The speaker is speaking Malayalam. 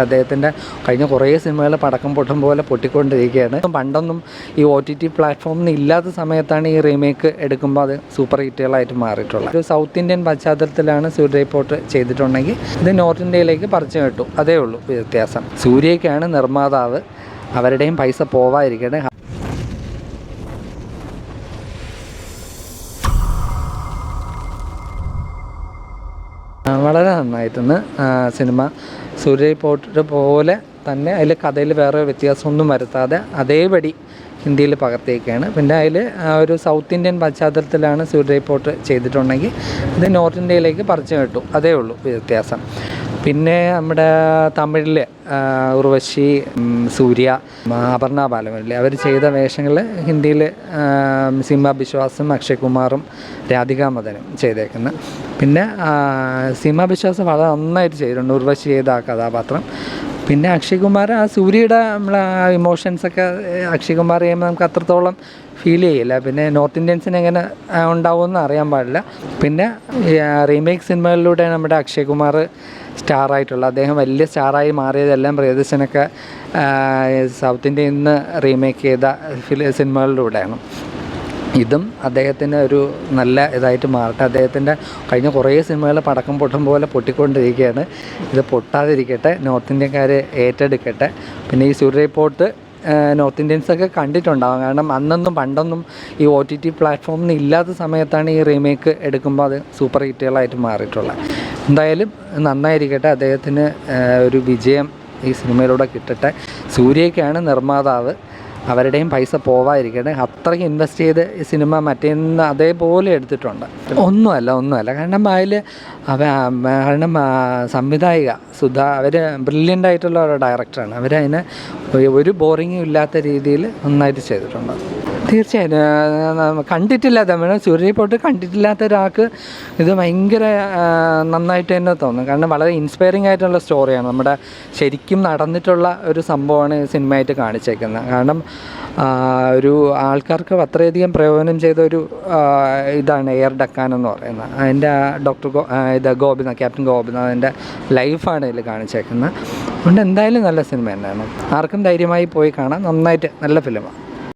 അദ്ദേഹത്തിൻ്റെ കഴിഞ്ഞ കുറേ സിനിമകൾ പടക്കം പൊട്ടും പോലെ പൊട്ടിക്കൊണ്ടിരിക്കുകയാണ്. പണ്ടൊന്നും ഈ OTT പ്ലാറ്റ്ഫോമിൽ ഇല്ലാത്ത സമയത്താണ് ഈ റീമേക്ക് എടുക്കുമ്പോൾ അത് സൂപ്പർ ഹിറ്റുകളായിട്ട് മാറിയിട്ടുള്ളത്. ഒരു സൗത്ത് ഇന്ത്യൻ പശ്ചാത്തലത്തിലാണ് സൂര്യ റിപ്പോർട്ട് ചെയ്തിട്ടുണ്ടെങ്കിൽ ഇത് നോർത്ത് ഇന്ത്യയിലേക്ക് പറിച്ചു കിട്ടും. അതേ ഉള്ളൂ വ്യത്യാസം. സൂര്യയ്ക്കാണ് നിർമ്മാതാവ്, അവരുടെയും പൈസ പോവാതിരിക്കട്ടെ. വളരെ നന്നായിട്ടുണ്ട് സിനിമ. സൂര്യ റിപ്പോർട്ട് പോലെ തന്നെ അതിൽ കഥയിൽ വേറെ വ്യത്യാസമൊന്നും വരുത്താതെ അതേപടി ഹിന്ദിയിൽ പകർത്തിയൊക്കെയാണ്. പിന്നെ അതിൽ ഒരു സൗത്ത് ഇന്ത്യൻ പശ്ചാത്തലത്തിലാണ് സൂര്യ റിപ്പോർട്ട് ചെയ്തിട്ടുണ്ടെങ്കിൽ ഇത് നോർത്ത് ഇന്ത്യയിലേക്ക് പറിച്ചു കിട്ടും. അതേ ഉള്ളൂ വ്യത്യാസം. പിന്നെ നമ്മുടെ തമിഴിൽ ഉർവശി, സൂര്യ, അപർണ ബാലമുരളി അവർ ചെയ്ത വേഷങ്ങൾ ഹിന്ദിയിൽ സീമ ബിശ്വാസും അക്ഷയ് കുമാറും രാധിക മദനും ചെയ്തേക്കുന്നത്. പിന്നെ സീമ ബിശ്വാസ് വളരെ നന്നായിട്ട് ചെയ്തിട്ടുണ്ട് ഉർവശി ചെയ്ത ആ കഥാപാത്രം. പിന്നെ അക്ഷയ് കുമാർ ആ സൂര്യയുടെ നമ്മളെ ഇമോഷൻസൊക്കെ അക്ഷയ് കുമാർ ചെയ്യുമ്പോൾ നമുക്ക് അത്രത്തോളം ഫീൽ ചെയ്യില്ല. പിന്നെ നോർത്ത് ഇന്ത്യൻസിന് എങ്ങനെ ഉണ്ടാവുമെന്ന് അറിയാൻ പാടില്ല. പിന്നെ റീമേക്ക് സിനിമകളിലൂടെ നമ്മുടെ അക്ഷയ് കുമാർ സ്റ്റാറായിട്ടുള്ള അദ്ദേഹം വലിയ സ്റ്റാറായി മാറിയതെല്ലാം പ്രിയദർശനൊക്കെ സൗത്ത് ഇന്ത്യയിൽ നിന്ന് റീമേക്ക് ചെയ്ത സിനിമകളിലൂടെയാണ്. ഇതും അദ്ദേഹത്തിന് ഒരു നല്ല ഇതായിട്ട് മാറട്ടെ. അദ്ദേഹത്തിൻ്റെ കഴിഞ്ഞ കുറേ സിനിമകൾ പടക്കം പൊട്ടും പോലെ പൊട്ടിക്കൊണ്ടിരിക്കുകയാണ്. ഇത് പൊട്ടാതിരിക്കട്ടെ, നോർത്ത് ഇന്ത്യക്കാർ ഏറ്റെടുക്കട്ടെ. പിന്നെ ഈ സൂര്യ റിപ്പോർട്ട് നോർത്ത് ഇന്ത്യൻസൊക്കെ കണ്ടിട്ടുണ്ടാകും. കാരണം പണ്ടൊന്നും ഈ OTT പ്ലാറ്റ്ഫോമിൽ ഇല്ലാത്ത സമയത്താണ് ഈ റീമേക്ക് എടുക്കുമ്പോൾ അത് സൂപ്പർ ഹിറ്റുകളായിട്ട് മാറിയിട്ടുള്ളത്. എന്തായാലും നന്നായിരിക്കട്ടെ, അദ്ദേഹത്തിന് ഒരു വിജയം ഈ സിനിമയിലൂടെ കിട്ടട്ടെ. സൂര്യയ്ക്കാണ് നിർമ്മാതാവ്, അവരുടെയും പൈസ പോവാതിരിക്കട്ടെ. അത്രയ്ക്ക് ഇൻവെസ്റ്റ് ചെയ്ത് ഈ സിനിമ മറ്റേന്ന് അതേപോലെ എടുത്തിട്ടുണ്ട്. ഒന്നുമല്ല കാരണം കാരണം സംവിധായിക സുധ അവർ ബ്രില്യൻ്റ് ആയിട്ടുള്ള ഒരു ഡയറക്ടറാണ്. അവരതിനെ ഒരു ബോറിങ്ങും ഇല്ലാത്ത രീതിയിൽ നന്നായിട്ട് ചെയ്തിട്ടുണ്ട്. തീർച്ചയായും കണ്ടിട്ടില്ല തമിഴ് സൂര്യ റിപ്പോർട്ട് കണ്ടിട്ടില്ലാത്ത ഒരാൾക്ക് ഇത് ഭയങ്കര നന്നായിട്ട് തന്നെ തോന്നും. കാരണം വളരെ ഇൻസ്പയറിംഗ് ആയിട്ടുള്ള സ്റ്റോറിയാണ്. നമ്മുടെ ശരിക്കും നടന്നിട്ടുള്ള ഒരു സംഭവമാണ് ഈ സിനിമയായിട്ട് കാണിച്ചേക്കുന്നത്. കാരണം ഒരു ആൾക്കാർക്ക് അത്രയധികം പ്രയോജനം ചെയ്ത ഒരു ഇതാണ് എയർ ഡക്കാൻ എന്ന് പറയുന്നത്. അതിൻ്റെ ക്യാപ്റ്റൻ ഗോപിനാഥിൻ്റെ ലൈഫാണ് ഇതിൽ കാണിച്ചേക്കുന്നത്. അതുകൊണ്ട് എന്തായാലും നല്ല സിനിമ തന്നെയാണ്. ആർക്കും ധൈര്യമായി പോയി കാണാം. നന്നായിട്ട് നല്ല ഫിലിമാണ്.